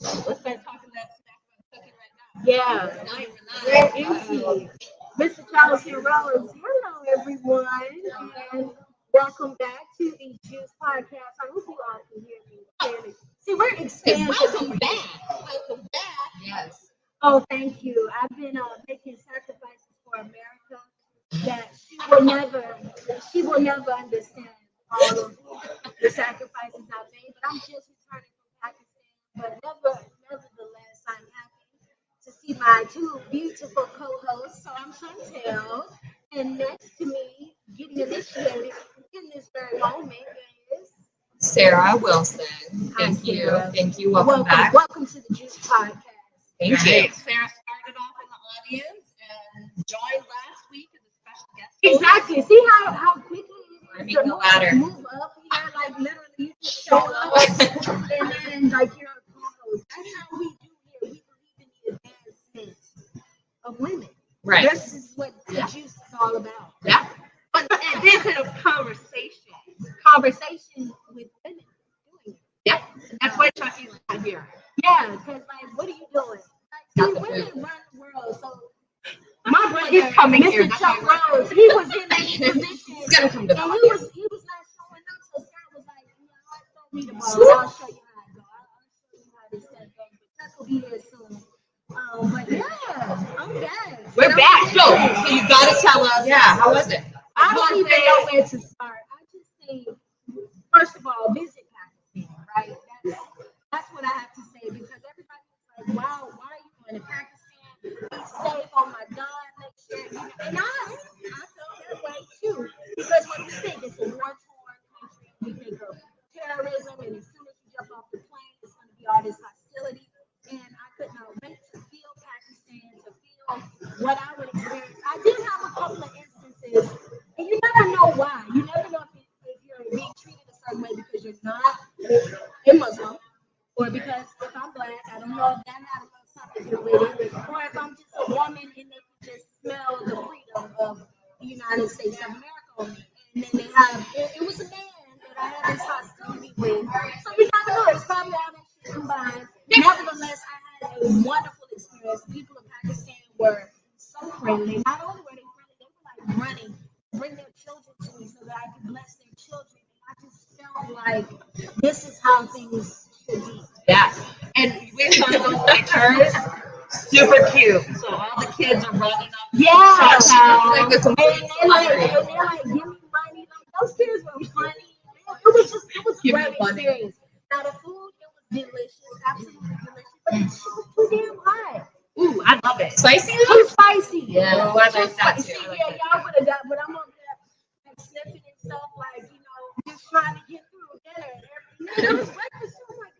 Let's start talking that smack about cooking right now. Yeah. Where is he? Mr. Charles Rhodes. Hello, everyone, and welcome back to the Juice Podcast. I hope you all can hear me clearly. See, we're expanding. Welcome back. Welcome back. Yes. Oh, thank you. I've been making sacrifices for America that she will never understand all of the sacrifices I've made. But I'm just returning from Pakistan. But nevertheless, I'm happy to see my two beautiful co-hosts. So I'm Chantel, and next to me, getting initiated in this very moment is Sarah Wilson. Hi, Thank you. Sarah. Thank you. Welcome back. Welcome to the Juice Podcast. Thank you. Sarah started off in the audience and joined last week as a special guest. Exactly. See how quickly Climbing the ladder. move up here, like literally you just show up and then like you're a co-host. That's how we do here. We believe in the advancement of women. Right. This is what the juice is all about. Yeah. But this is a conversation. Conversation with women doing it. Yep. That's why Chucky's not here. Yeah, because like, what are you doing? Like, see, women run the world, so. My brother is coming here. Mr. Chuck Rhodes, he was in that position. He's gonna come to the And audience. he was not showing up, so Scott was like, you know what, throw me the ball. I'll show you how to go. I'll show you how this stuff goes. But Chuck will be there soon. But yeah, I'm back. We're back. So you gotta tell us. Yeah. How was it? I don't even know where to start. I just think, first of all, visit Pakistan, right? That's what I have to say because everybody's like, wow, why are you going to Pakistan? Be safe, oh my God, make sure you know. And I felt that way too. Because when we think it's a war-torn country, we think of terrorism, and as soon as you jump off the plane, it's going to be all this hostility. And I could not wait to feel Pakistan, to feel what I would experience. I did have a couple of instances, and you never know why. You never know if you're being treated a certain way because you're not a Muslim, or because if I'm black, I don't know if that had a little something to do with it, or if I'm just a woman and they can just smell the freedom of the United States of America on me. And then they have, it was a man that I had this hostility with. So you never know, it's probably all that shit combined. Nevertheless, I had a wonderful experience. People in Pakistan were so friendly. Not only were they friendly, they were like running, bring their children to me so that I could bless their children. And I just felt like this is how things should be. Yeah. And we saw those pictures. Super cute. So all the kids are running up. Yeah. Like the And complete they're like, give me money. Like, those kids were funny. It was a great experience. Now, the food, it was delicious. Absolutely delicious. But it was too damn hot. Ooh, I love it. Spicy? Too spicy. Yeah. Oh, I like that See, too. I like yeah, that y'all would have got, but I'm over there like sniffing and stuff, like, you know, just trying to get through dinner and everything. It was breakfast. So I'm like,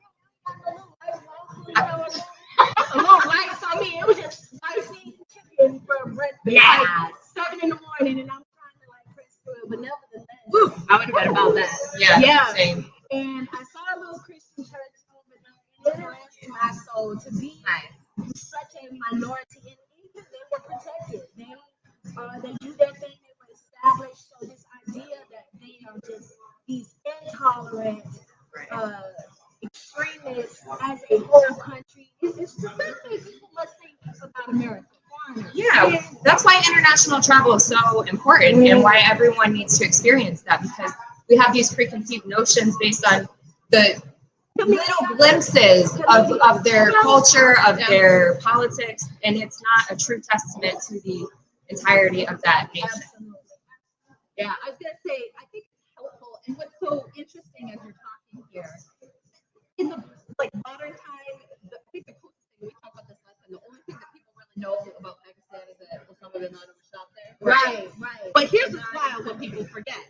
I got a little white waffle, you know, a little rice on me. It was just spicy chicken for breakfast. Yeah. Like 7 in the morning, and I'm trying to like press through it, but nevertheless. Ooh, I would have been about that. Yeah. Same. And I saw a little Christian church over there, and it blessed my soul to be such a minority, and even they were protected. They do their thing. They were established. So this idea that they are just these intolerant extremists as a whole country is the thing people must think about America. Yeah, that's why international travel is so important and why everyone needs to experience that, because we have these preconceived notions based on the little glimpses of their culture, of their politics, and it's not a true testament to the entirety of that nation. Absolutely. Yeah, I was gonna say, I think it's helpful, and what's so interesting as you're talking here, in the like modern time, I think the coolest thing we talked about this last time. The only thing that people really know about Pakistan is that Osama bin Laden was shot there. Right. But here's the style what people forget,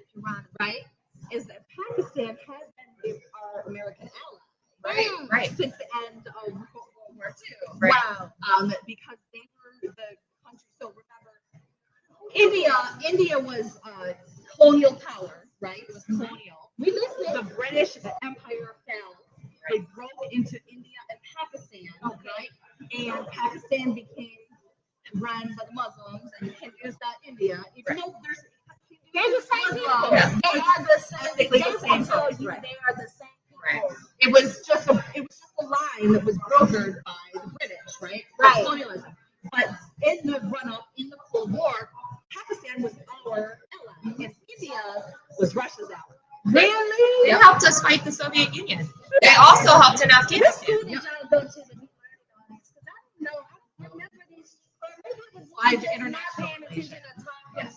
right? Is that Pakistan has been our American ally, Right. since the end of World War II. Right. Wow. Because they were the country. So remember, India was colonial power, right? It was colonial. We listening. The British Empire fell. They broke into India and Pakistan, right? And Pakistan became run by the Muslims, and Hindus got India. Even though They're the same people. Yeah. They are the same. Ethnically the same They will tell folks, you right. they are the same people. Right. it was just a line and it was brokered by the British, right? Right. Colonialism. But in the run-up, in the Cold War, Pakistan was our ally, and India was Russia's ally. Really? They helped us fight the Soviet Union. They also helped in What Afghanistan. school did y'all go to to be learning all this? Because I don't know. I don't remember these. Or maybe it was Why just the not international paying attention or talking.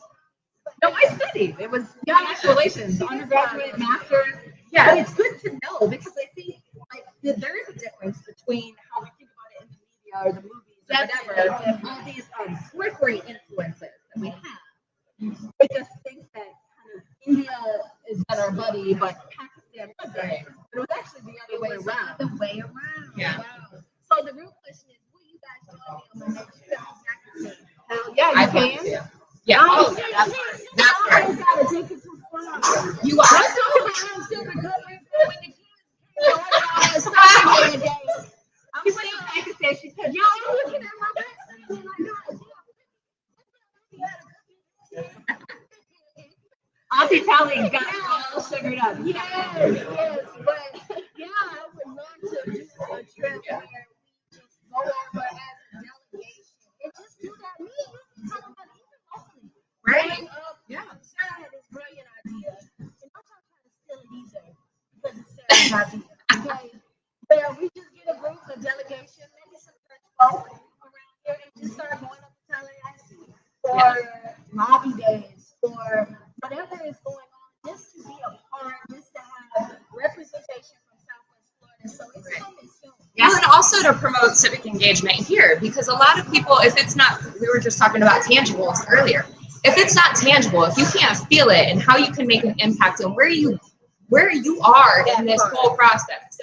No, I studied. It was international relations, undergraduate, master's. Yeah. But it's good to know because I think like there is a difference between how we think about it in the media or the movies or whatever, and all these periphery influences that we have. We just think that kind of India is not our buddy, but Pakistan was it. But it was actually the other way around. The way around. Yeah. Wow. So the real question is, will you guys join me on my next trip to Pakistan? Hell yeah, I you can. can. Yeah. Oh, yeah. That's part. That's I part. always gotta take it too far. You are. I'm still recovering from when the kids came on social media day. I'm She went to Pakistan. She said, y'all are looking at my back. Oh my God. Auntie Tally got it all sugared up. Yes, but yeah, I would love to do a trip where we just go over as a delegation and just do that. Me, you can talk about it even locally. Right. Yeah. Sarah had this brilliant idea, and I'm not trying to steal it either because it's Sarah's idea. Okay, where we just get a group, a delegation, maybe some church folk around here, and just start going up to Tallahassee for lobby days, for whatever is going on, just to be a part, just to have representation from Southwest Florida. So it's coming soon. Well, and also to promote civic engagement here, because a lot of people, if it's not, we were just talking about tangibles earlier. If it's not tangible, if you can't feel it and how you can make an impact and where you are in this whole process,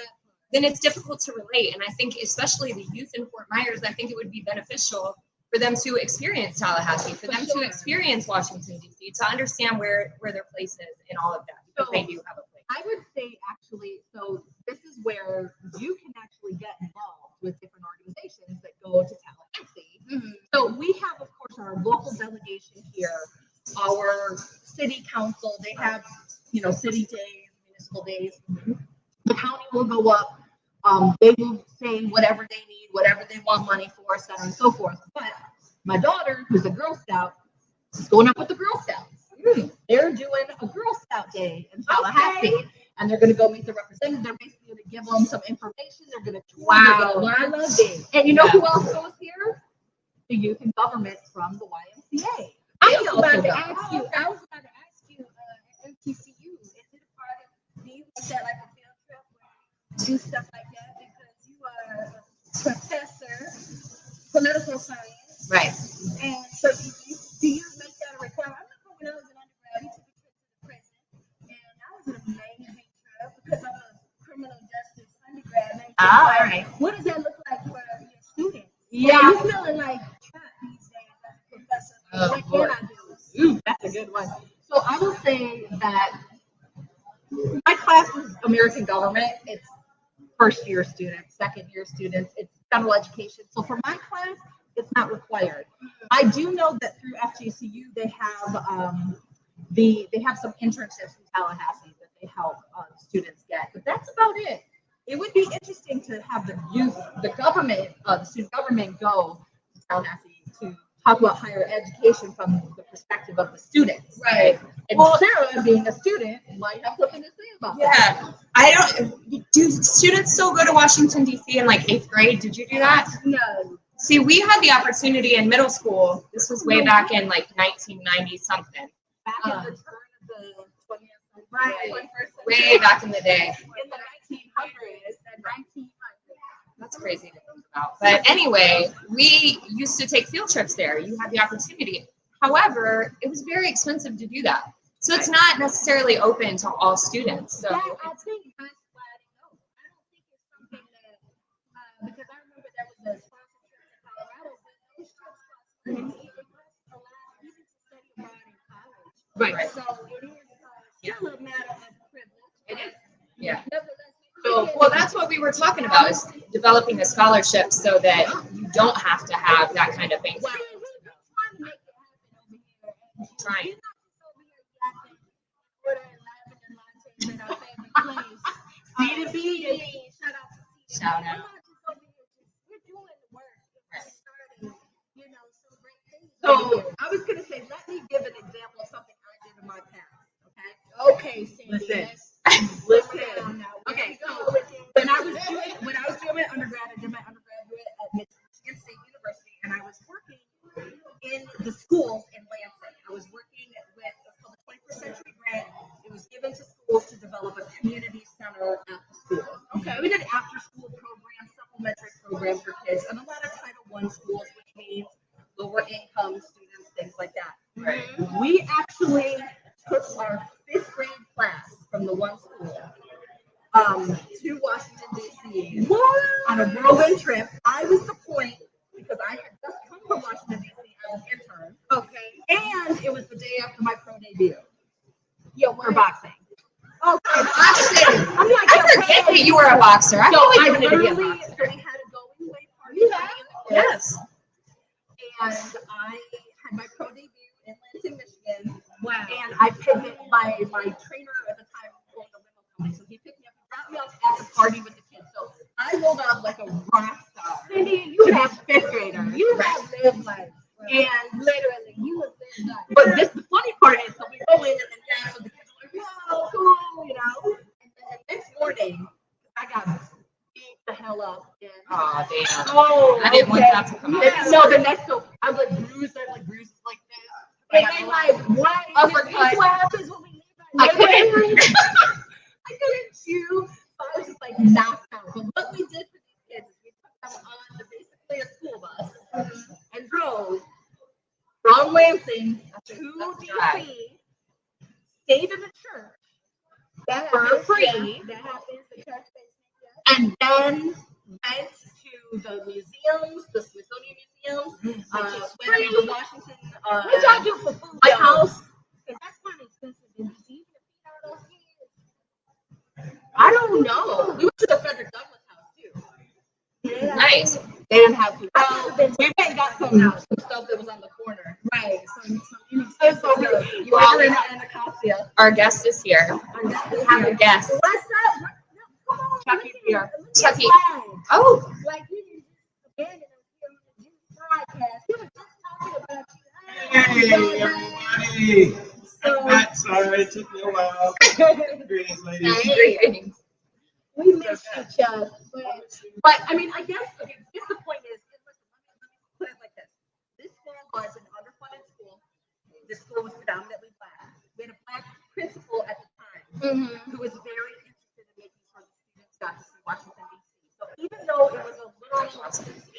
then it's difficult to relate. And I think especially the youth in Fort Myers, I think it would be beneficial for them to experience Tallahassee, for them to experience Washington, D.C., to understand where their place is in all of that, because they do have a place. I would say actually, so this is where you can actually get involved with different organizations that go to Tallahassee. Mm-hmm. So we have, of course, our local delegation here, our city council. They have, city days, municipal days. The county will go up. They will say whatever they need, whatever they want money for, et cetera, and so forth. But my daughter, who's a Girl Scout, is going up with the Girl Scouts. They're doing a Girl Scout day in Tallahassee, and they're going to go meet the representative. They're basically going to give them some information. They're going to tour. Wow. They're going to learn. And you know who else goes here? The youth and government from the YMCA. I was about to ask you, MTCU, is it a part of, do you make that like a field trip where you do stuff like that? Because you are a professor, political science. Right. And so do you make that a requirement? I remember when I was an undergrad, we took a trip to the prison, and that was an amazing trip because I'm a criminal justice undergrad. All right. What does that look like for your students? Yeah. Are you feeling like trapped these days as a professor? What can I do? Ooh, that's a good one. So I will say that my class is American government. It's first year students, second year students. It's general education. So for my class, it's not required. I do know that through FGCU they have they have some internships in Tallahassee that they help students get, but that's about it. It would be interesting to have the youth, the government, the student government go to Tallahassee to talk about higher education from the perspective of the students. Right. And Well, Sarah, being a student, might have something to say about that. Yeah. I don't, do students still go to Washington, D.C. in like 8th grade? Did you do that? No. See, we had the opportunity in middle school. This was way back in like 1990 something. Back in the turn of the 20th century, Right. 21st Way century, back in the day. in the 1900s, That's crazy to think about. But anyway, we used to take field trips there. You had the opportunity. However, it was very expensive to do that. So it's not necessarily open to all students. So I think that's why I didn't know. I don't think it's something that, because I remember there was a sponsored trip to Colorado, but those trips cost money. It costs a lot, even to study abroad in college. Right. So it is still a matter of privilege. it is. Yeah. Nevertheless, So, well, that's what we were talking about, is developing a scholarship so that you don't have to have that kind of thing. we've been trying to make it happen over here. And Trying. we're not just over here yapping, ordering lavender lattes at our favorite place. C2B. Shout out to C2B. Shout out. We're not just So I was gonna say, let me give an example of something I did in my past. Okay, Cindy. Listen. Listen. Okay, so when I was doing my undergrad, I did my undergraduate at Michigan State University, and I was working in the schools in Lansing. I was working with what's called the 21st Century Grant. It was given to schools to develop a community center at the school. Okay, we did after-school programs, supplementary programs for kids, and a lot of Title I schools, which means lower income students, things like that. Right. We actually took our 5th grade class from the one school to Washington, D.C. on a whirlwind trip. I was the point because I had just come from Washington, D.C. as an intern. Okay. And it was the day after my pro debut for For boxing. Okay. Boxing. I'm like, I forget that you were a boxer. I So always I wanted to be a literally, boxer. so we had a going away party. Yes. And I had my pro debut in Lansing, Michigan. Wow. And I picked it, my trainer at the time was the limo company. So he picked me up and dropped me off at the party with the kids. So I rolled up like a rock star. Cindy, you to have this 5th grader. You have lived life. And Literally, you have lived life. but the funny part is, so we go in and then yeah, so the kids are like, whoa, cool, you know. And then the next morning, I got beat the hell up. And Oh, damn. Oh, I didn't want that to come out. no, the next, so I was like bruised, like bruises like this. And they like, what? Uppercut. This is what happens when we leave I our couldn't, I couldn't chew, so I was just like knocked out. But what we did for these kids is we took them on basically a school bus and drove from Lansing to DC, stayed in the church That for happens, free, That happens. The church basement. and then went to the museums, the Smithsonian Museum, went to the Washington What y'all do for food? White though? House. Because that's kind of expensive in DC. Even to feed all those kids. I don't know. We went to the Frederick Douglass House too. Yeah. Nice. They didn't have food. We went and got some stuff that was on the corner. Right. Some And so you order in Anacostia. Our guest is here. We have a guest. What's up? Come on. Chucky's here. Chucky. Flag. Oh, Like you didn't just abandon us here on the Juice podcast. We were just talking about you. Hey, everybody. I'm back. Sorry, it took me a while. Greetings, ladies. greetings. We missed each other. But I mean, I guess the point is, listen, let me put it like this. This school was an underfunded school. This school was predominantly black. We had a black principal at the time who was very interested in making sure the students got to see Washington, D.C. So even though it was a little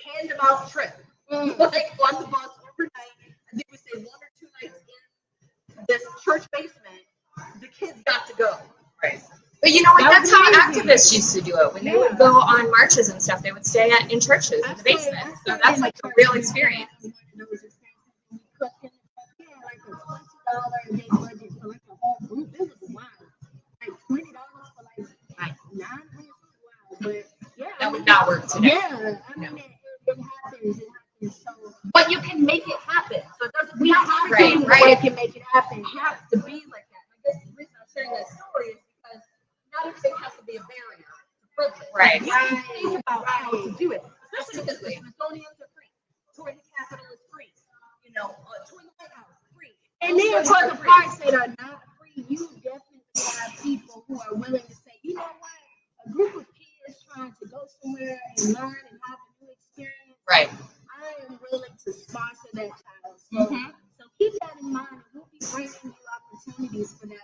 hand-them-out trip, like on the bus overnight, I think we stayed 1 or 2 nights in this church basement, the kids got to go. Right. But you know what? That That's was how amazing. activists used to do it. When they would go on marches and stuff, they would stay in churches in the basement. So that's like a real experience. Like a $20 a day budget for like a whole group. It was wild. Like $20 for like 9 weeks. Wow. But yeah, That would not work today. yeah, I mean, it happens. It happens. So But you can make it happen. So it doesn't we mean have to Right, do right. what can make it happen. it has to be like that. I guess the reason I'm sharing that story is because not everything has to be a barrier to privilege. Right. You can think about how to do it, especially because the Smithsonian's are free. Touring the Capitol is free. You know, touring the White House is free. And then for the parts that are not free, you definitely have people who are willing to say, you know what, a group of kids trying to go somewhere and learn and have a new experience. Right. I am willing to sponsor that child. So keep that in mind. And we'll be bringing you opportunities for that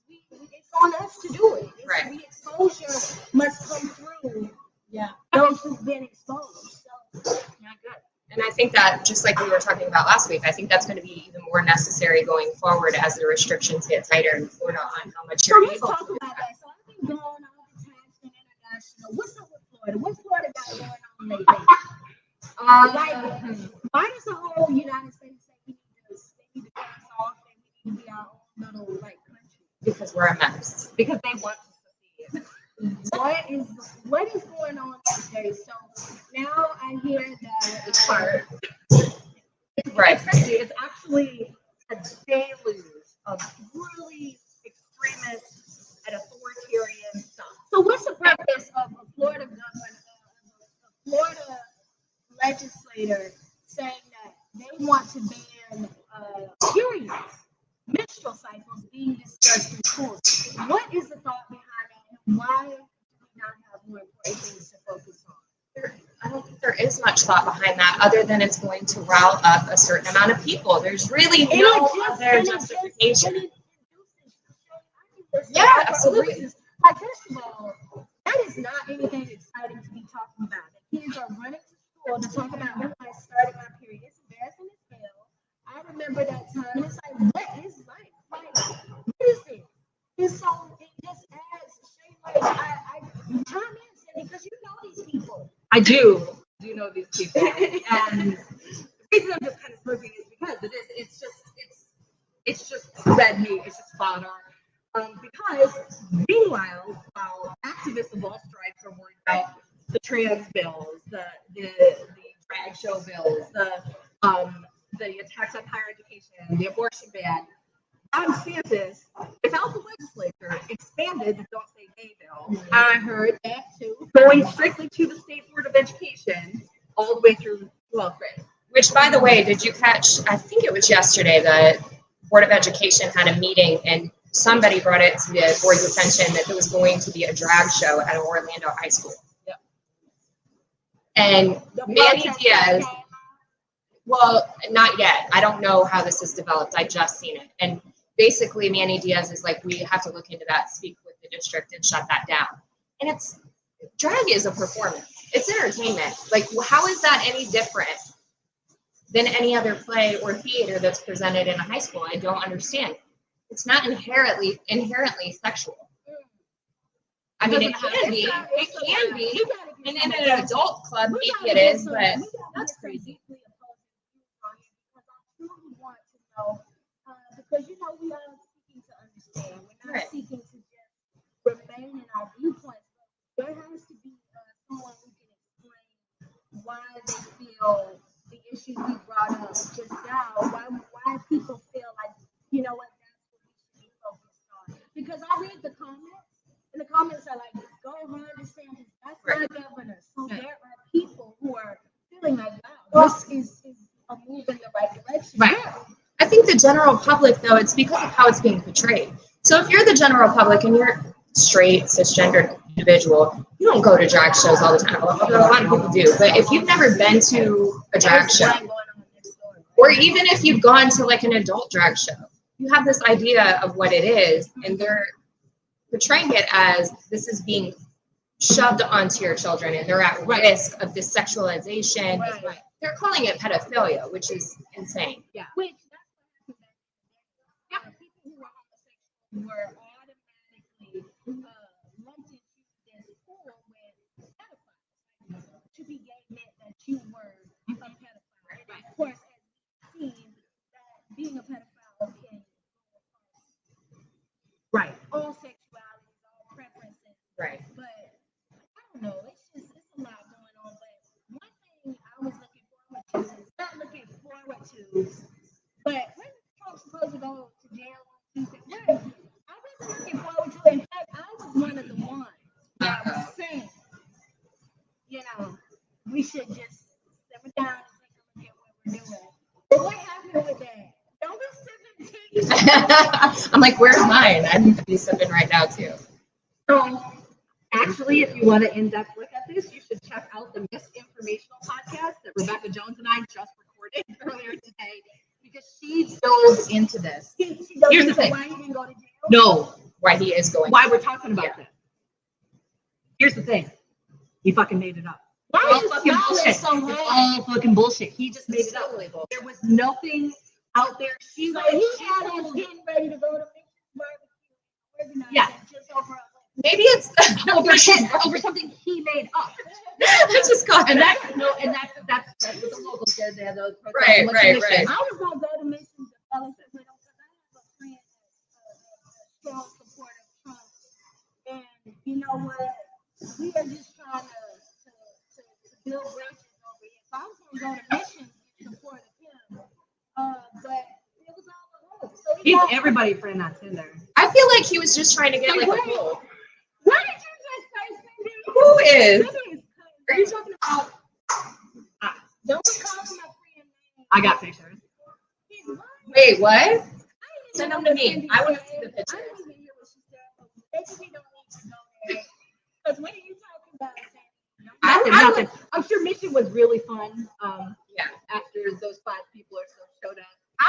because it's on us to do it. It's, Right. The exposure must come through Yeah. those who've been exposed. So, Yeah, good. And I think that, just like we were talking about last week, I think that's going to be even more necessary going forward as the restrictions get tighter and Florida on how much so you're let's able talk to do about that. that. So I've been going all the time to international. What's up with Florida? What's Florida got going on lately? Like, why does the whole United States say we need to cut us off and we need to be our own little like country? Because we're a mess. Because they want to secede. What is going on today? So now I hear that It's hard. Right. It's crazy. It's actually a deluge of really extremist and authoritarian stuff. So what's the purpose of a Florida governor, a Florida legislator saying that they want to ban on periods, menstrual cycles being discussed in schools. What is the thought behind that, and why do we not have more important things to focus on? I don't think there is much thought behind that other than it's going to rile up a certain amount of people. There's really no other justification. Yeah, absolutely. Like, first of all, that is not anything exciting to be talking about. The kids are running to school to talk about when I started my period. It's embarrassing as hell. I remember that time. It's like, what is life? Like, what is it? And so it just adds shame. Like, I chime in, Cindy, because you know these people. I do know these people. And the reason I'm just kind of smirking is because it's just red meat, it's just fodder. Because meanwhile, while activists of all stripes are worried about the trans bills, the drag show bills, the attacks on higher education, the abortion ban, Ron DeSantis, without the legislature, expanded the Don't Say Gay bill. I heard that too, going strictly to the State Board of Education, all the way through 12th grade. Which, by the way, did you catch? I think it was yesterday. The Board of Education had a meeting, and somebody brought it to the board's attention that there was going to be a drag show at Orlando High School. Yep. And Manny Diaz. Well, not yet. I don't know how this has developed. I just seen it. And basically, Manny Diaz is like, we have to look into that, speak with the district, and shut that down. And drag is a performance. It's entertainment. Like, how is that any different than any other play or theater that's presented in a high school? I don't understand. It's not inherently sexual. I mean, it can be. It can be. And in an adult club, maybe it is, but that's crazy. Because we are seeking to understand. We're not seeking to just remain in our viewpoints. There has to be someone who can explain why they feel the issues we brought up just now. Why people feel like, you know what, that's what we should be focused on. Because I read the comments, and the comments are like, go Ron DeSantis, that's my governor. So there are people who are feeling like, wow, this is a move in the right direction. Right. I think the general public, though, it's because of how it's being portrayed. So if you're the general public and you're straight, cisgendered individual, you don't go to drag shows all the time. A lot of people do. But if you've never been to a drag show, or even if you've gone to like an adult drag show, you have this idea of what it is, and they're portraying it as this is being shoved onto your children, and they're at risk of this sexualization. Right. They're calling it pedophilia, which is insane. Yeah. Which people who are homosexual were automatically lumped into this pool with pedophiles. To be gay meant that you were a pedophile. Right. Of course, as we've seen, that being a pedophile can all sexualities, all preferences. Right. But I don't know. It's a lot going on. But one thing I was looking forward to, but when Trump's supposed to go to jail on Tuesday, I wasn't looking forward to it. In fact, I was one of the ones that was saying, we should just simmer down and take a look at what we're doing. But what happened with that? Don't be 17. I'm like, where's mine? I need to be sipping right now, too. So, actually, if you want to in-depth look at this, you should check out the misinformational podcast that Rebecca Jones and I just recorded earlier today, because she dove into this. Here's the thing. Why he didn't go to jail? No. Why he is going. Why we're talking about this. Here's the thing. He fucking made it up. Why All is fucking bullshit. so It's all fucking bullshit. He just made it up. There was nothing out there. She So was he had us getting ready to go to barbecue. Yeah. Just over Maybe it's over something he made up. just go ahead. That's what the locals did there. Those Right. I was gonna go to Mission to fellowship with him because I have a friend that's a strong supporter of Trump, and you know what? We are just trying to build bridges over here. So I was gonna go to Mission in support of him, but it was all a hoax. So He's everybody friend on Tinder. I feel like he was just trying to get like a poll. What did you just say, Cindy? Who is? Are you talking about? Don't call him my friend. I got pictures. He's Wait, what? Send them to me. I want to see the I pictures. didn't even hear what she said. Maybe we don't need to know that. Because what are you talking about? Nothing. I'm sure Mission was really fun. Yeah. After those 5 people or so showed up.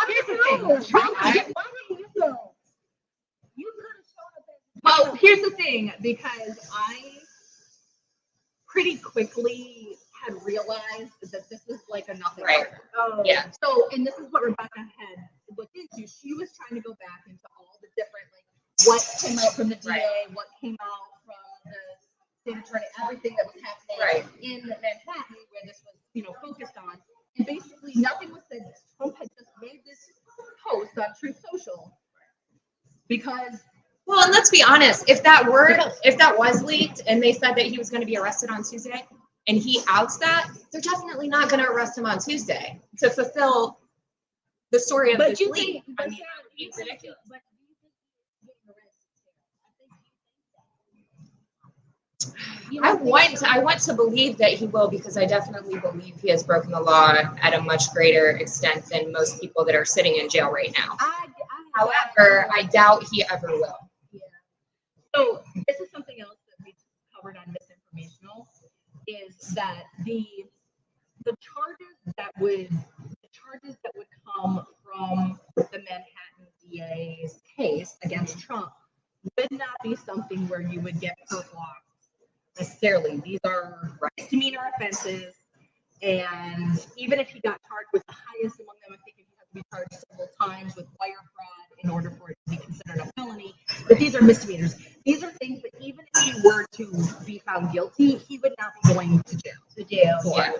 Here's the thing. Why didn't you go? You could have showed up as Well, here's the thing, because I pretty quickly had realized that this was like a nothing. Right. oh, Yeah. So, and this is what Rebecca had looked into. She was trying to go back into all the different, like, what came out from the DA, Right. what came out from the state attorney, everything that was happening Right. in Manhattan, where this was, focused on. And basically, nothing was said. Trump had just made this post on Truth Social because. Well, and let's be honest, if that was leaked and they said that he was going to be arrested on Tuesday and he outs that, they're definitely not going to arrest him on Tuesday to fulfill the story of this leak. I mean, that would be ridiculous. But do you think he's getting arrested? I want to believe that he will, because I definitely believe he has broken the law at a much greater extent than most people that are sitting in jail right now. However, I doubt he ever will. Yeah. So this is something else that we covered on Misinformational, is that the charges that would come from the Manhattan DA's case against Trump would not be something where you would get perp law necessarily. These are misdemeanor offenses, and even if he got charged with the highest among them, I think if you have to be charged several times with wire fraud in order for it to be considered a felony, but these are misdemeanors. These are things that even if he were to be found guilty, he would not be going to jail for. Yeah.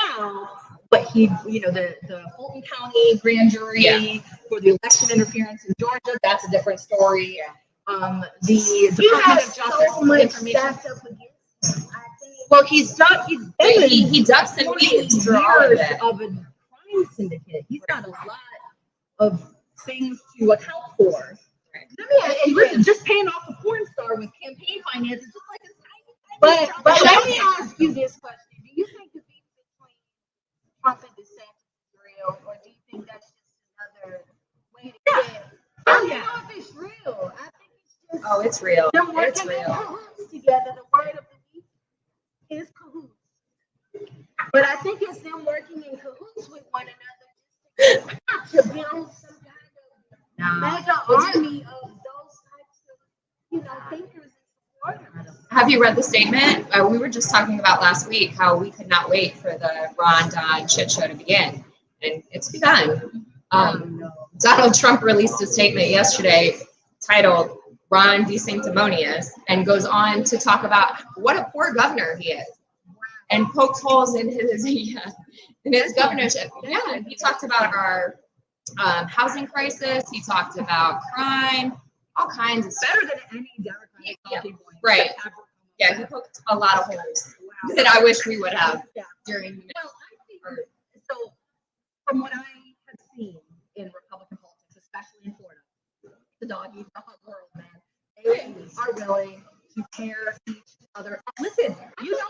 Now, but he, the Fulton County grand jury for the election interference in Georgia, that's a different story. The You Department have of Justice so much information. stacked up against him. I think. Well, he's He ducks and weaves through all of years it. of a crime syndicate. He's got a lot of things to account for. Let me ask And you listen, this. just paying off a porn star with campaign finance is just like a But let me ask you this question. Do you think the beef between Trump and DeSantis is real, or do you think that's just another way to get? I don't know if it's real. I think it's just Oh, it's real. them It's working in real. cahoots together. The word of the week is cahoots. But I think it's them working in cahoots with one another to build some kind of mega army of those types of, thinkers and supporters. Have you read the statement? We were just talking about last week how we could not wait for the Ron Don shit show to begin. And it's begun. Donald Trump released a statement yesterday titled Ron DeSanctimonious, and goes on to talk about what a poor governor he is, and pokes holes in his governorship. Yeah, and he talked about our housing crisis. He talked about crime, all kinds of stuff. better than any Democratic talking point. Right. Yeah, he poked a lot of holes that I wish we would have during the Well, I think so. From what I have seen in Republican politics, especially in Florida, the dog eat dog world, man. They are willing to tear each other. Listen, you know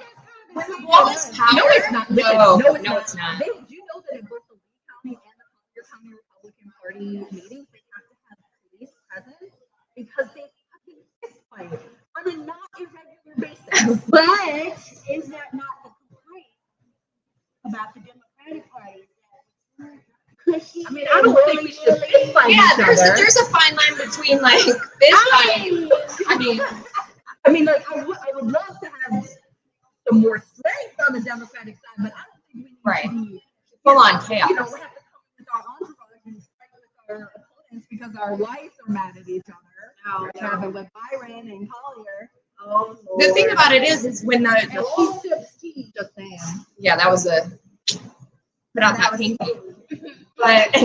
when the wall is power. No, it's not. Listen, No, it's not. Do you know that in both the Lee County and the Collier County Republican Party meetings, they have to have police present because they fucking fist fight on a not irregular basis. But is that not the complaint about the Democratic Party? Cushy. I mean, I don't think we should fist fight Yeah, each other. there's a fine line between like fist fighting. I mean, like I would love to have some more strength on the Democratic side, but I don't think we need Right. to be full on chaos. we have to come with our entourage and fight with our opponents because our wives are mad at each other. Which happened with Byron and Collier. Oh, The thing about it is when and the she sips tea, just saying. yeah, that was a put out that pinky. But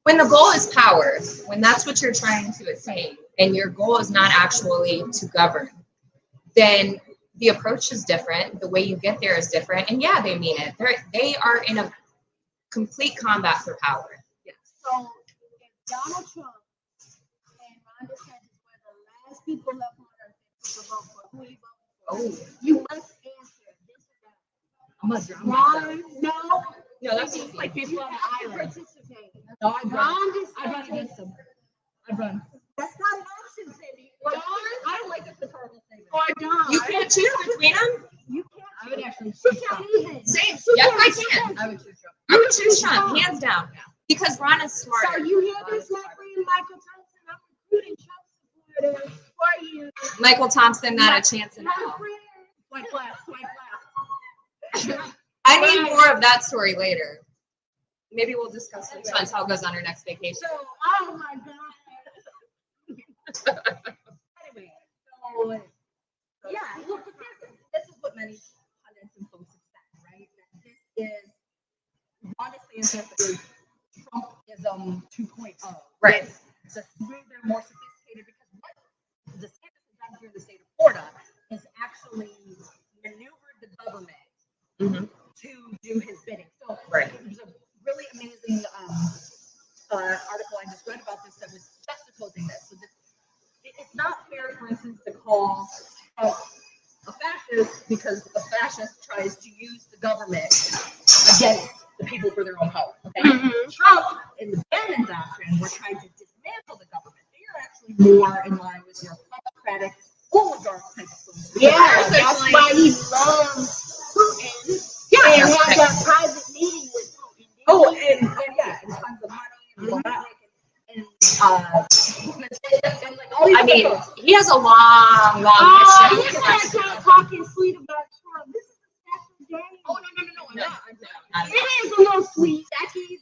when the goal is power, when that's what you're trying to attain, and your goal is not actually to govern, then the approach is different. The way you get there is different. And yeah, they mean it. They are in a complete combat for power. So if Donald Trump and Ron DeSantis were the last people left on earth that could vote for who he voted for, you must answer this or that. I'm gonna drown myself. Ron, no. No, that's easy. Like people on the You have to island. participate. No, I'd run. Ron I'd run DeSantis. against him. I'd run. That's not an option, Cindy. Or Dawn, I don't like this rhetorical statement. Dawn. You can't choose between them. You can't. I would actually She choose can't Trump. even. Same. She Yep, can't- I she can. can't. I would choose Trump. I would choose Trump, hands down. Because Ron is So smarter. you hear this, my friend Michael Thompson? I'm recruiting Trump supporters for you. Michael Thompson, not a chance in My hell. friend. Swipe left, swipe left. I need more of that story later. Maybe we'll discuss with Chantel goes on her next vacation. So, oh my God. Anyway, so yeah, look, but this is what many pundits and folks have said, right? That this is Ron DeSantis is Trumpism 2.0. Right. It's the smoother, more sophisticated, because what DeSantis has done here in the state of Florida is actually maneuvered the government Mhm. to do his bidding. So Right. it was a really amazing article I just read about this that was juxtaposing this. So it's not fair, for instance, to call Trump a fascist because a fascist tries to use the government against the people for their own power. Okay? Trump and the Bannon doctrine were trying to dismantle the government. They are actually more in line with your democratic oligarch type of folks. Yeah, that's why he loves Putin. Yeah, And that's had right. that private meeting with Putin. Oh, and yeah, and tons of money and Banyai and like all these I mean, other folks. he has a long Oh, you history. can't start talking sweet about Trump. This is a special day. Oh no, I'm not. It is a little sweet. Jackie's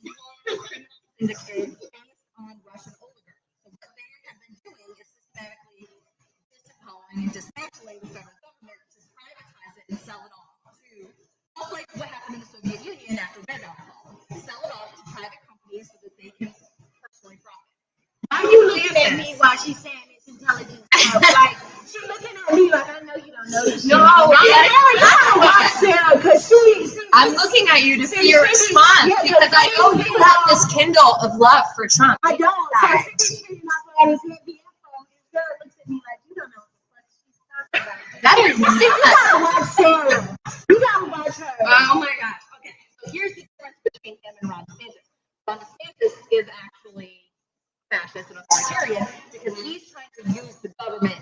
indicated based on Russian oligarchs. So what they have been doing is systematically disempowering and dismantling the federal government to privatize it and sell it off to, just like what happened in the Soviet Union after Red Alcohol. Sell it off to private companies so that they can personally profit. Why are you looking at me while she's saying this intelligent stuff? Like, she's looking at me like I know you don't know this. No, Because I'm looking at you to see your response because I know you have this Kindle of love for Trump. I don't. So Cindy's treating my father's heavy info. This girl looks at me like you don't know what she's talking about. That is You gotta watch Sarah. You gotta watch her. Oh my gosh. Okay. So here's the difference between him and Ron DeSantis. Ron DeSantis is actually fascist and authoritarian because he's trying to use the government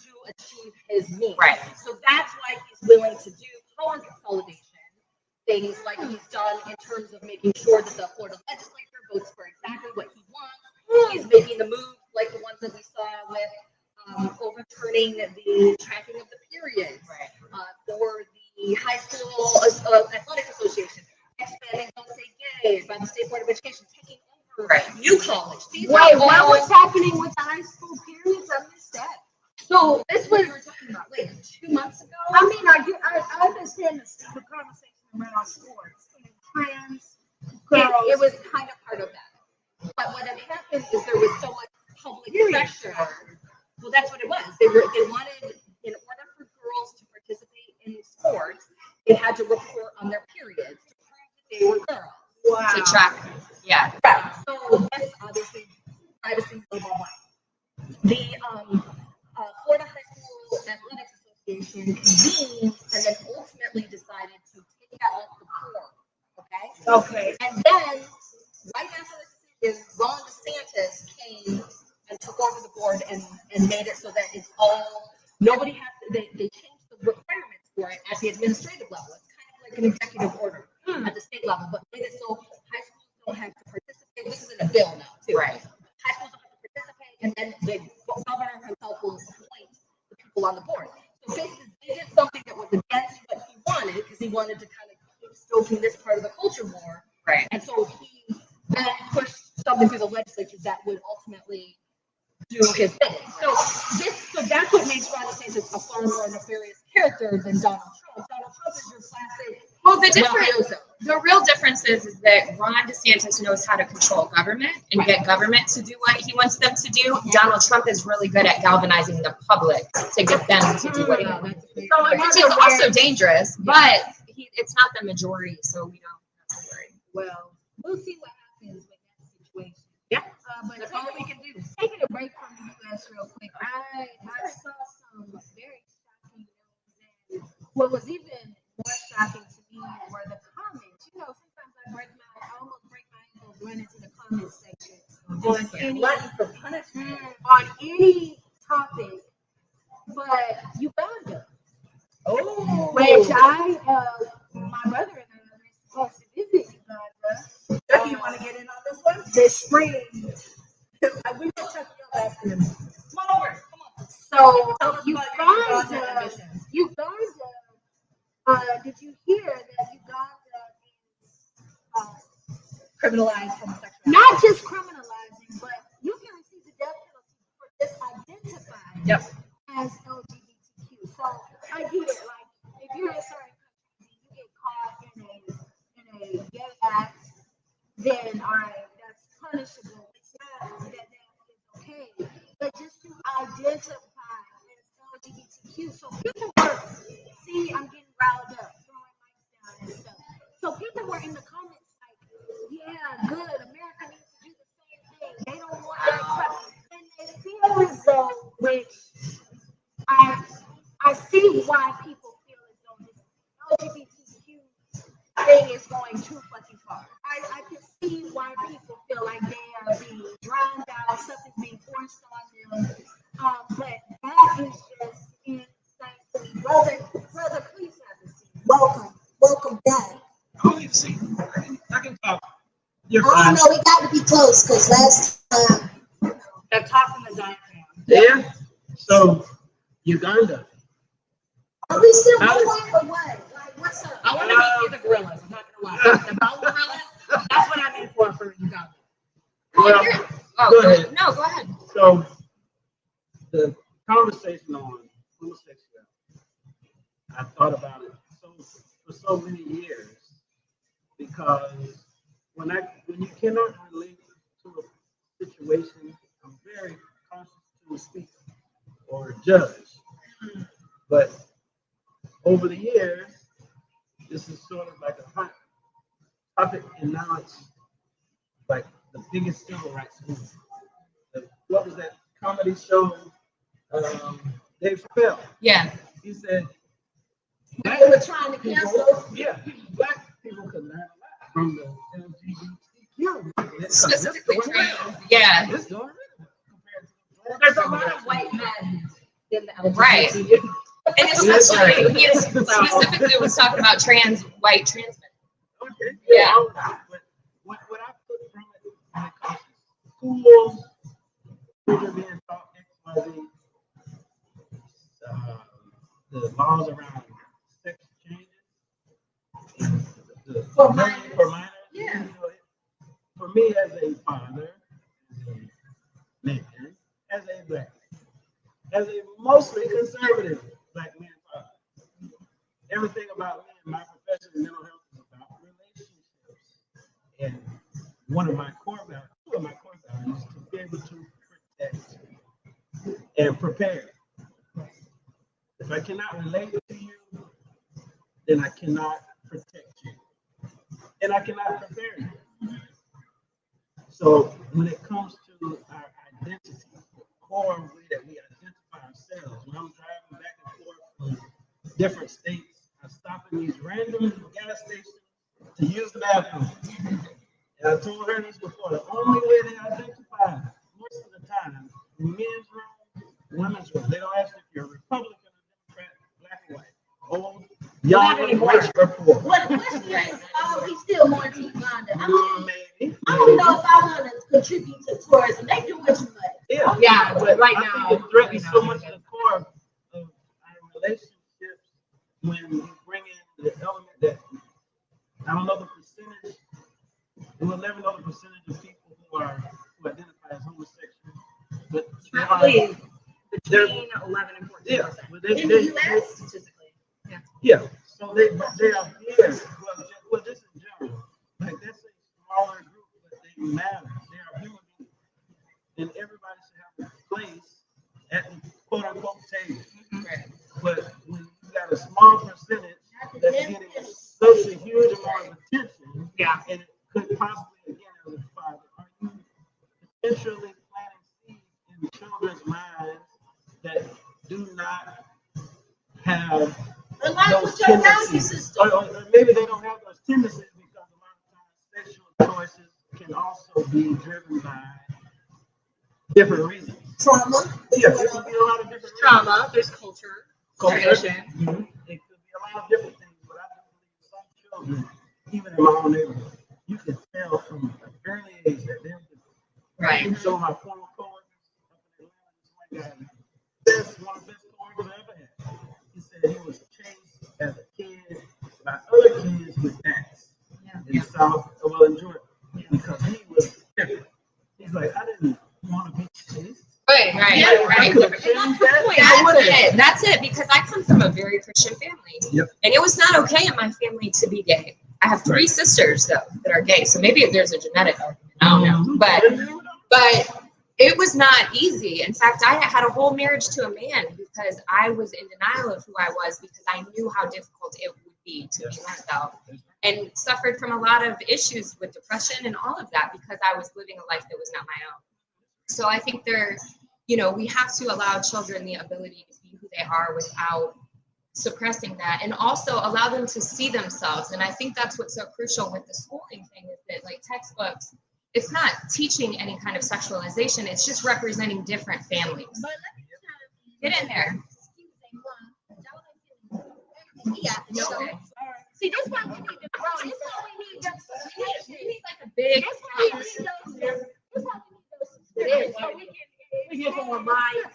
to achieve his means. Right. So that's why he's willing to do power consolidation, things like he's done in terms of making sure that the Florida legislature votes for exactly what he wants. He's making the moves like the ones that we saw with overturning the tracking of the periods for the high school athletic association, expanding Don't Say Gay by the State Board of Education, taking over New College. These are Wait, all- what was happening with the high school periods? I missed that. So this was we were talking about like 2 months ago. I mean, I understand the conversation around sports and trans girls. It was kind of part of that. But what had happened is there was so much public pressure. Well, that's what it was. They wanted, in order for girls to participate in sports, they had to report on their periods to prove that they were girls. Wow. to track. Yeah. Right. So this obviously privacy, blah blah blah. The Florida High School Athletics Association convened and then ultimately decided to take that off the board. Okay. Okay. And then right after the decision, Ron DeSantis came and took over the board and made it so that it's all nobody has to. They changed the requirements for it at the administrative level. It's kind of like an executive order at the state level, but made it so high schools don't have to participate. This is in a bill now, too. Right. High schools don't have to participate, and then the governor himself will appoint the people on the board. So basically, they did something that was against what he wanted because he wanted to kind of keep stoking this part of the culture war. Right. And so he then pushed something through the legislature that would ultimately do his bidding. So that's what makes Ron DeSantis a far more nefarious character than Donald Trump. Donald Trump is your classic. Well, the Well, real difference is that Ron DeSantis knows how to control government and get government to do what he wants them to do. Donald Trump is really good at galvanizing the public to get them to do what he wants. So in Which other is also words, dangerous, but it's not the majority, so we don't have to worry. well, we'll see what happens with that situation. Yeah. But That's all we can do. taking a break from the U.S. real quick, I saw some very shocking news, and what was even more shocking to me were the comments. You know, sometimes I almost break my ankles running to the comments on any Glutton for punishment. on any topic, but Uganda, Oh, which my brother and I are supposed to visit Uganda. do you want to get in on this one? This spring. We will check you out after. Come on over. Come on. So Tell us about your Uganda Uganda, ambition. did you hear that Uganda is Criminalize homosexuality. not just criminalizing, but you can receive the death penalty for disidentifying Yep. as LGBTQ. So I get it. Like if you're in a certain country and you get caught in a gay act, then all right, that's punishable. It's not that is okay. But just to identify as LGBTQ, so people were I'm getting riled up, throwing mics down and stuff. So people were in the comments like, yeah, good, America needs to do the same thing. They don't want that crap. And they feel as though, which I see why people feel as though this LGBTQ thing is going too fucking far. I can see why people feel like they are being drowned out, stuff is being forced on them. But that is just insane to me. Brother, please have a seat. Welcome back. Oh, you see, I can talk. You're I fine. don't know, we got to be close because last time, They're talking the diaphragm. Yeah. So, Uganda. are we still How- going or what? Like, what's up? I want to meet you the gorillas. I'm not gonna lie. The mountain gorillas. That's what I'm in for Uganda. Well, Oh, go ahead. No, go ahead. So, the conversation on homosexuality, I thought about it for so many years because when you cannot relate to a situation, I'm very cautious to speak or judge. But over the years, this is sort of like a hot topic, and now it's like the biggest civil rights movement. What was that comedy show? Dave Chappelle. Yeah. He said, They were trying to cancel. black people could learn a lot from the LGBTQ. Specifically trans. Yeah. It's doing really well compared to There's a lot of white men in the LGBT. Right. And especially, he specifically was talking about white trans men. Okay. Yeah. But what I put from it when it comes to schools, children being taught XYZ, the laws around sex changes, For minors. Yeah. You know, for me as a father, as a man, as a black man, as a mostly conservative black man father, everything about me and my profession, mental health, is about relationships. And two of my core values is to be able to protect and prepare. If I cannot relate to you, then I cannot protect you. And I cannot prepare you. So when it comes to our identity, the core way that we identify ourselves, when I'm driving back and forth from different states, I stop in these random gas stations to use the bathroom. And I told her this before, the only way they identify most of the time, men's room, women's room, they don't ask if you're a Republican or Democrat, black or white, old, young, rich or poor. What question is, he's still more to Uganda. Maybe. I don't know if I want to contribute to tourism. They doing too much. Yeah, but right I now, think it threatens so much of the core of our relationships when you bring in the element that I don't know the percentage. We'll never know the percentage of people who identify as homosexual, but probably between 11 and 14%. Yeah, but In the U.S.? Statistically. yeah. So they are here. Well, just in general, like that's a smaller group, but they matter. They are human beings, and everybody should have a place at the quote unquote table. Right. But when you got a small percentage that's getting such a huge amount of attention, Yeah. and it could possibly, again, as a father, are you potentially planting seeds in children's minds that do not have those tendencies? Or maybe they don't have those tendencies because a lot of times sexual choices can also be driven by different reasons. Trauma. Yeah, it could be a lot of different reasons. Trauma, there's culture. Tradition. Mhm. It could be a lot of different things, but I do believe some children, even in my own neighborhood, you can tell from an early age that they're different. Right. So my former coworkers up in Atlanta, this one of the best coworkers I ever had. He said he was chased as a kid by other kids with acts in South, well, in Georgia, because he was different. He's like, I didn't want to be chased. Right. I could have changed that. That's it, because I come from a very Christian family. Yep. And it was not okay in my family to be gay. I have 3 sisters, though, that are gay. So maybe there's a genetic argument. I don't know. But it was not easy. In fact, I had a whole marriage to a man because I was in denial of who I was, because I knew how difficult it would be to be myself, and suffered from a lot of issues with depression and all of that because I was living a life that was not my own. So I think we have to allow children the ability to be who they are without suppressing that, and also allow them to see themselves. And I think that's what's so crucial with the schooling thing, is that like textbooks, it's not teaching any kind of sexualization, it's just representing different families. But let me Get in there. Yeah. See, this is why we need to grow. This is why we need representation. We need like a big That's why we need those. That's why we need those. So we can get more minds.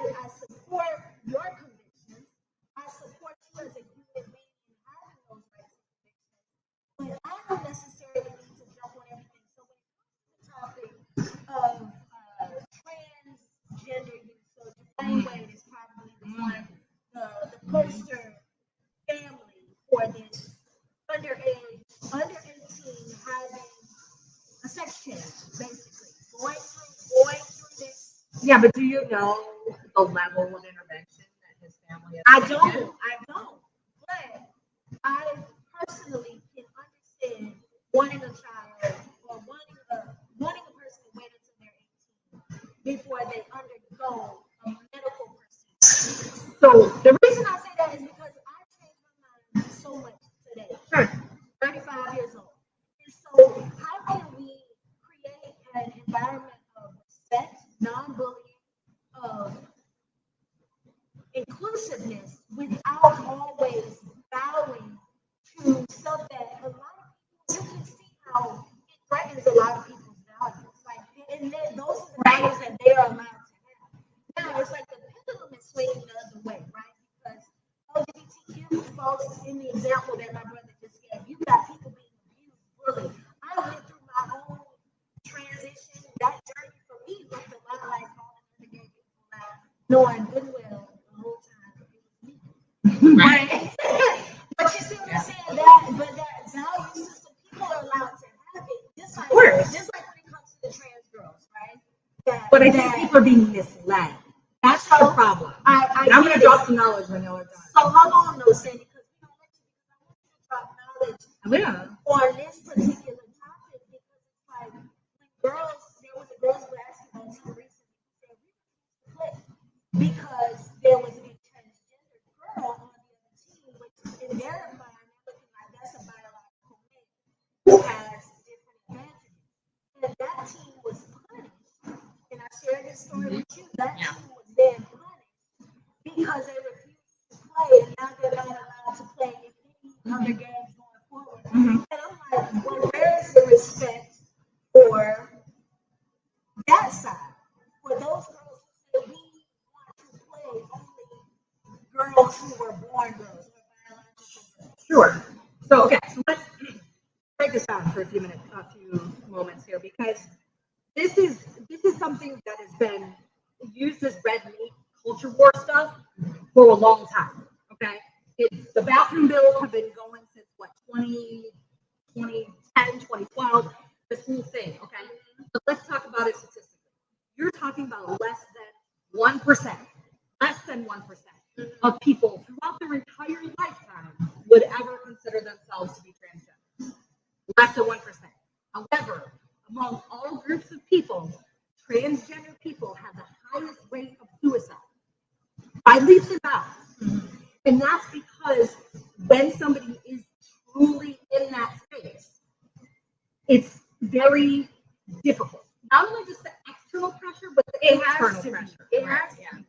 I support your convictions. I support you as a human being in having those rights and convictions. But I don't necessarily need to jump on everything. So when it comes to the topic of transgender use, so Dwayne Wade is probably the poster family for this under 18 having a sex change, basically. Going through this. Yeah, but do you know the level of intervention that his family has? I don't. But I personally can understand wanting a child or wanting a person to wait until they're 18 before they undergo a medical procedure. So the reason I say that is because I changed my mind so much today. Sure. 35 years old. And so how can we create an environment of respect, non-bullying, of inclusiveness without always bowing to stuff that a lot of people, you can see how it threatens a lot of people's values. Like, and those are the values that they are allowed to have. Now, it's like the pendulum is swinging the other way, right? Because LGBTQ folks, in the example that my brother just gave, you got people being abused, bullied. I went through my own transition. That journey for me looked a lot like calling other gay people out, knowing goodwill the whole time it was me. Right? But you see what I'm saying? That value system, people are allowed to have it. Just like when it comes to the trans girls, right? But I think people are being misled. That's the problem. I'm going to drop some knowledge when y'all are done. So hold on, though, Sandy, because we don't let you. I want you to drop knowledge on this particular topic, because it's like when there was a girls' basketball team recently who said we refused to play because there was a transgender girl on the other team, which in their mind, they're looking like that's a biological male who has different advantages. And that team was punished. And I shared this story with you. That team was then punished because they refused to play, and now they're not allowed to play in any other games going forward. And I'm like, well, where is the respect for that side? For those girls who say we want to play only girls who were born girls or biological girls. Sure. So let's break this down for a few moments here, because this is something that has been used as red meat culture war stuff for a long time. Okay, the bathroom bills have been going since 2010, 2012. This whole thing. Okay, but let's talk about it statistically. You're talking about less 1%, less than 1% of people throughout their entire lifetime would ever consider themselves to be transgender. Less than 1%. However, among all groups of people, transgender people have the highest rate of suicide by leaps and bounds. And that's because when somebody is truly in that space, it's very difficult. Not only just the external pressure, but the internal pressure. It has to. Yeah.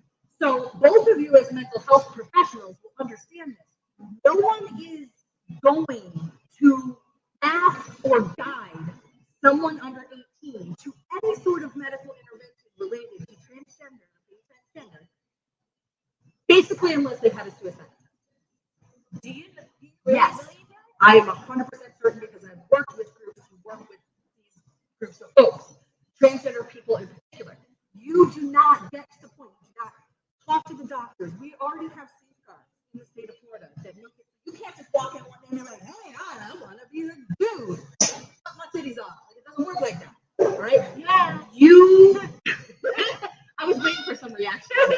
So both of you as mental health professionals will understand this. No one is going to ask or guide someone under 18 to any sort of medical intervention related to transgender, basically unless they've had a suicide attempt. Do you really Yes, believe that? I am 100% certain because I've worked with groups who work with these groups of folks, transgender people in particular. You do not get to the point, you do not talk to the doctors. We already have safeguards in the state of Florida that make it, you can't just walk in one day and be like, hey, I want to be a dude. Cut my titties off. Like, it doesn't work like that, right? Yeah. You, I was waiting for some reaction. It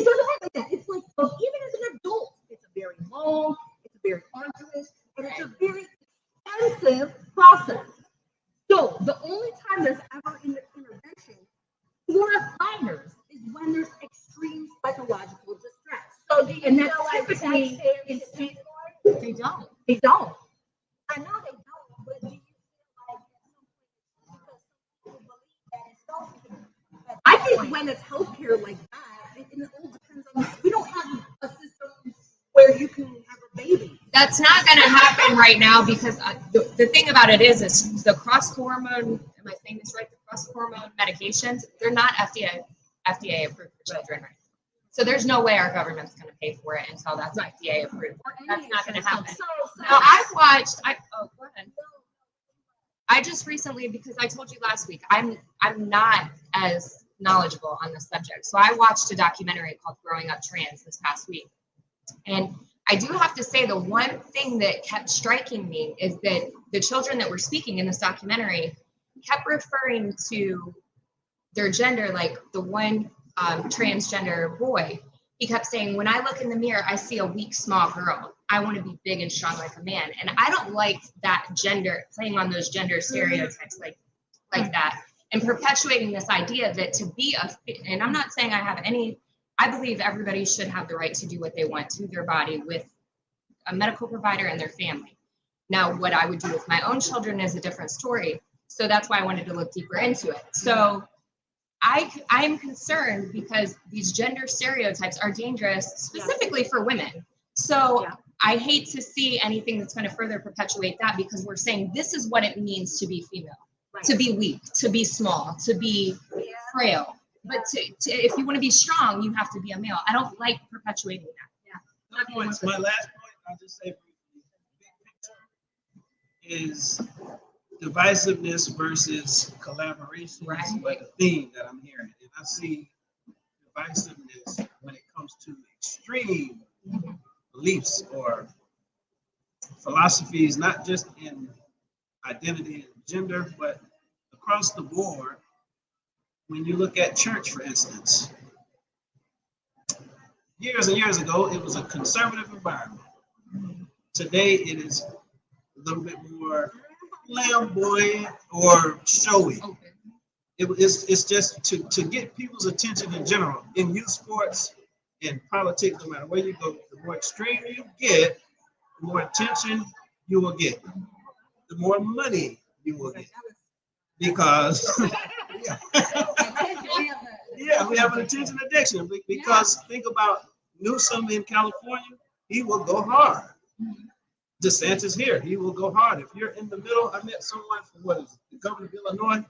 doesn't work like that. It's like, even as an adult, it's a very long, it's a very arduous, and it's a very expensive process. So the only time there's ever an intervention for minors is when there's extreme psychological distress. So do you And feel that's like typically taxpayers should pay for it? They don't. They don't. I know they don't, but do you feel like because some people believe that it's healthcare? I think when it's healthcare like that, it all depends on. We don't have a system where you can have a baby. That's not going to happen right now because the thing about it is the cross hormone. Am I saying this right? The cross hormone medications, they're not FDA approved for children right now. So there's no way our government's going to pay for it until that's FDA approved. That's not going to happen. Now I've watched. Go ahead. I just recently, because I told you last week, I'm not as knowledgeable on the subject. So I watched a documentary called Growing Up Trans this past week. And I do have to say the one thing that kept striking me is that the children that were speaking in this documentary kept referring to their gender, like the one transgender boy. He kept saying, when I look in the mirror, I see a weak, small girl. I want to be big and strong like a man. And I don't like that gender, playing on those gender stereotypes like that, and perpetuating this idea that to be and I'm not saying I believe everybody should have the right to do what they want to their body with a medical provider and their family. Now, what I would do with my own children is a different story. So that's why I wanted to look deeper into it. So I am concerned because these gender stereotypes are dangerous, specifically for women. So I hate to see anything that's going to further perpetuate that, because we're saying this is what it means to be female, to be weak, to be small, to be frail. But if you want to be strong, you have to be a male. I don't like perpetuating that. My last point, I'll just say is divisiveness versus collaboration. Right. Is like a theme that I'm hearing. And I see divisiveness when it comes to extreme beliefs or philosophies, not just in identity and gender, but across the board. When you look at church, for instance, years and years ago, it was a conservative environment. Today, it is a little bit more flamboyant or showy. It's just to get people's attention in general. In youth sports, in politics, no matter where you go, the more extreme you get, the more attention you will get, the more money you will get. Because we have an attention addiction. Because think about Newsom in California, he will go hard. DeSantis here, he will go hard. If you're in the middle, I met someone from the governor of Illinois.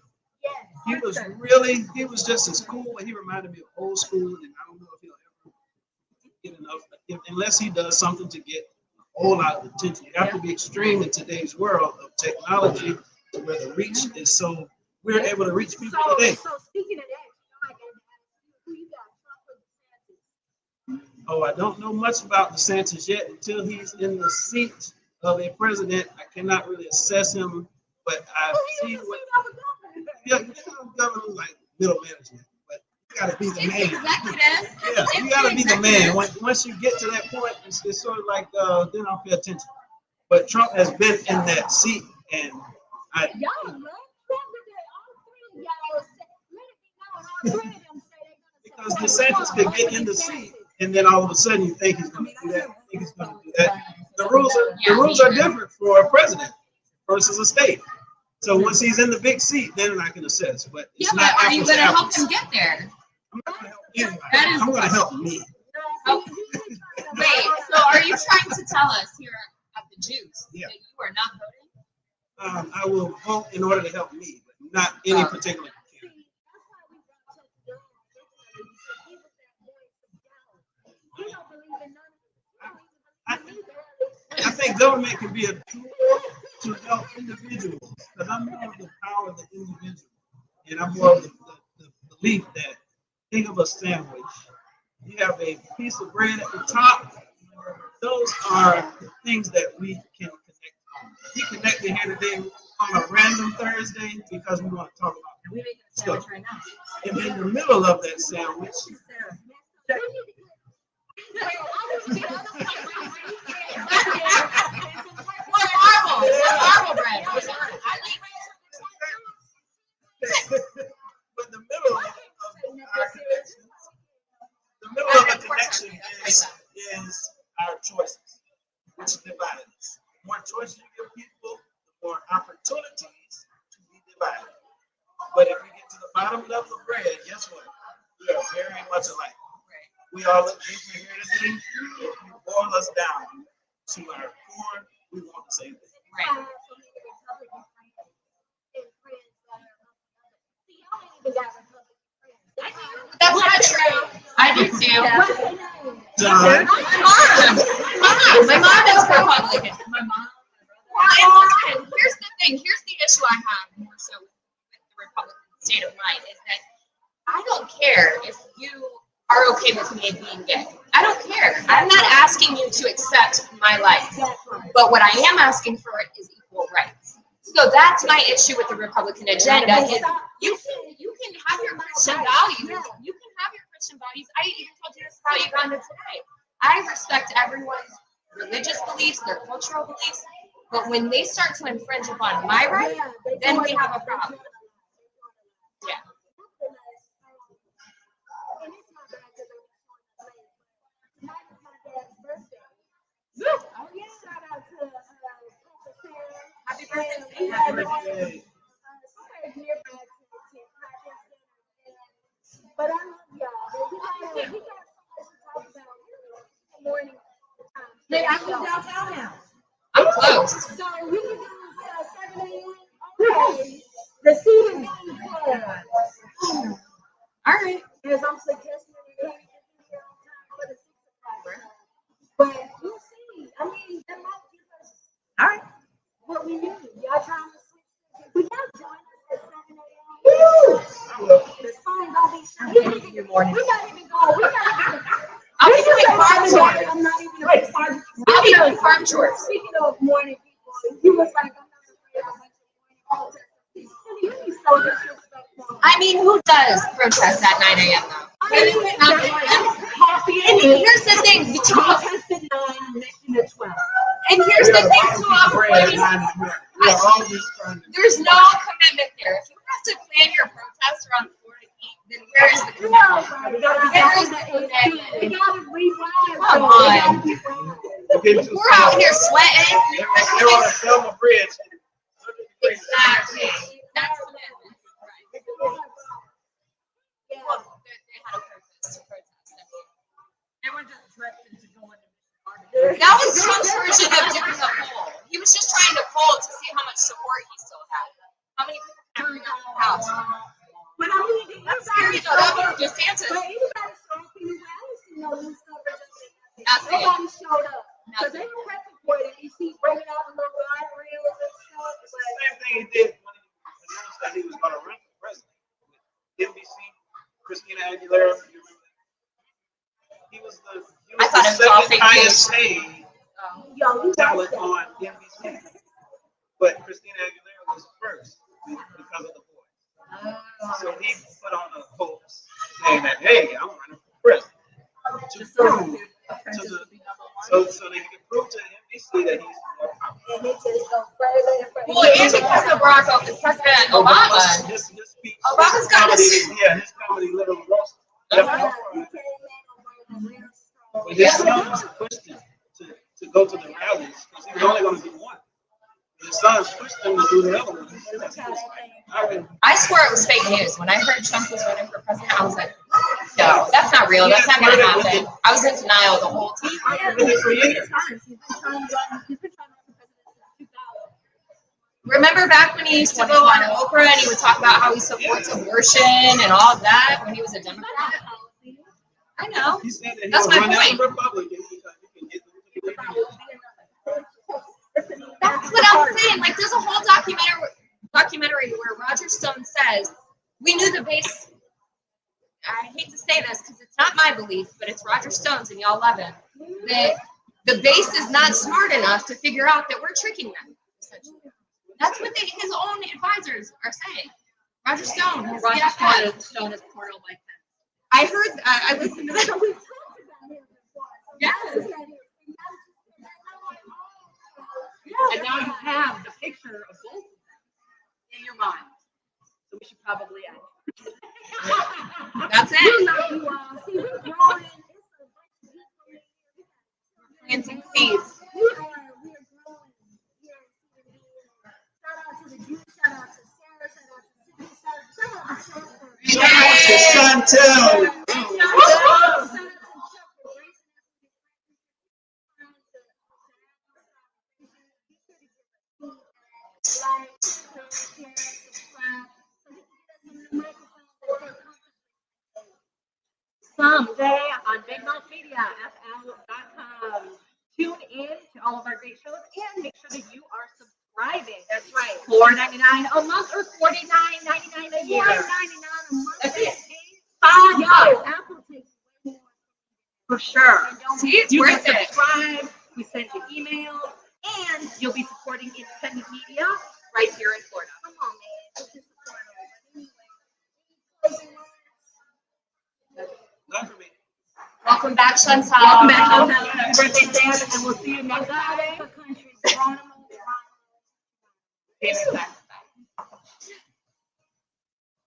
He was just as cool, and he reminded me of old school, and I don't know if he'll ever get enough, unless he does something to get a whole lot of attention. You have to be extreme in today's world of technology, where the reach is so, we're able to reach people today. So speaking of that, who you got, Trump or DeSantis? Oh, I don't know much about DeSantis yet. Until he's in the seat of a president, I cannot really assess him, but I've seen what governors like middle management, but you got to be the It's man. executive. Yeah, you got to be the man. Once you get to that point, it's sort of like then I'll pay attention. But Trump has been in that seat, and I. Y'all love Trump today. All three of y'all say, let it be known, all three of them say they're Because gonna say DeSantis could get in the seat, and then all of a sudden you think he's going to do that. Think he's going to do that. The rules are different for a president versus a state. So once he's in the big seat, then I can assess. But Yeah, it's but not are you apples going to to help apples. him get there? I'm not going to help anybody. That is- I'm going to help me. Oh. Wait, so are you trying to tell us here at the Juice Yeah. that you are not voting? I will vote in order to help me, but not any particular candidate. I think government can be a tool to help individuals, because I'm more of the power of the individual, and I'm more of the belief that, think of a sandwich. You have a piece of bread at the top. Those are the things that we can connect on. We connected here today on a random Thursday because we want to talk about stuff. And in the middle of that sandwich, What marble bread? but the middle of our connection, the middle of a connection is our choices, which divide us. The more choices you give people, the more opportunities to be divided. But if you get to the bottom of the bread, guess what? We are very much alike. We all look different here today. If you boil us down to our core, we want the same thing. Right. That's not true. I do too. John, My mom is Republican. My mom. Well, and here's the thing. Here's the issue I have more so with the Republican state of mind is that I don't care if you are okay with me being gay. I don't care. I'm not asking you to accept my life. But what I am asking for is equal rights. So that's my issue with the Republican agenda. Is you can have your Christian values. You can have your Christian values. I even told you this about Uganda today. I respect everyone's religious beliefs, their cultural beliefs. But when they start to infringe upon my right, then we have a problem. Yeah. Oh yeah, shout out to Happy birthday. happy birthday. But I love y'all. We got so much to talk about. Morning. Hey, I'm in downtown now. I'm close. So we can do 7 a.m. Okay. The Stephen Bean Club. All right. As I'm suggesting, we can't get here on time for the 6 o'clock. But we'll see. I mean, that might give us All right. what we need. Y'all trying to switch? Will y'all join us at 7 a.m.? The sun gonna be shining. Good morning. We're not even going. We're not even. I'll be doing farm chores. I'm not even a farm. I'll be doing farm chores. Speaking of morning people, you was like, I'm not afraid of a bunch of morning protesters. You be so disrespectful. I mean, who does protest at 9 a.m. though? Coffee And here's the thing, the two of, protested 9, making it 12. and here's the thing, too, We are all just trying to. there's no commitment there. If you have to plan your protest around 4 to 8, then where is the commitment? Where is the commitment? We gotta rewind. Come on. We're out here sweating. They're on a Selma Bridge. Exactly. That's commitment. Right. Yeah. Well, they had a purpose to protest. They were just directed to go into That was Trump's version of doing a poll. He was just trying to poll to see how much support he still had. How many people can bring out the house? But I mean, That's scary though. That was DeSantis. But anybody saw anything else, news coverage. That's it. Nobody showed up. Because they were prepping for it. You see, breaking out the little guardrails and stuff. It's the same thing he did when he announced that he was going to run for president. NBC, Christina Aguilera, you remember that? He was the I thought it was all second fake highest news. paid Yo, you talent on NBC. But Christina Aguilera was first because of the voice. So he put on a prove to the so they can prove to NBC that he's more powerful. And it just go further and further. Well, and because of President Obama. His speech, Obama's got comedy, this. yeah, his comedy little roast. Yeah, he came in on real strong. But his sons pushed him to go to the rallies because he was only going to do one. His sons pushed him to do the other one. I swear it was fake news. When I heard Trump was running for president, I was like, no, that's not real. That's not going to happen. I was in denial the whole time. He's been trying to run for president since 2000. Remember back when he used to go on Oprah and he would talk about how he supports abortion and all of that when he was a Democrat? I know. He said that he That's would my run as point. a Republican because he can get That's what I'm saying. Like, there's a whole documentary where Roger Stone says, we knew the base, I hate to say this because it's not my belief, but it's Roger Stone's and y'all love it, that the base is not smart enough to figure out that we're tricking them, essentially. That's what his own advisors are saying. Roger Stone. Roger Stone is portal like that. I heard, I listened to that. We talked about him before. Yes. And now you have the picture of both of them in your mind. So we should probably end. That's We it. love you all. See, we're growing. It's a bunch of people in here. Planting seeds. We're growing. Shout out to the Jews. Shout out to Sarah. Shout out to Cindy. Shout out to Chantel. Someday on Big Mouth Media, FL.com. Tune in to all of our great shows and make sure that you are subscribing. That's right. $4.99 a month or $49.99 a year. $4.99 a month. That's it. $5. Apple takes way more. For sure. See, it's You worth can it. subscribe. We send you emails, and you'll be supporting independent media right here in Florida. Come on, man. Put your support on. But anyway, Not for me. Welcome back, Chantel. Welcome back, Chantel. Happy birthday, Sam, and we'll see you next Friday. country, Geronimo. See you next time.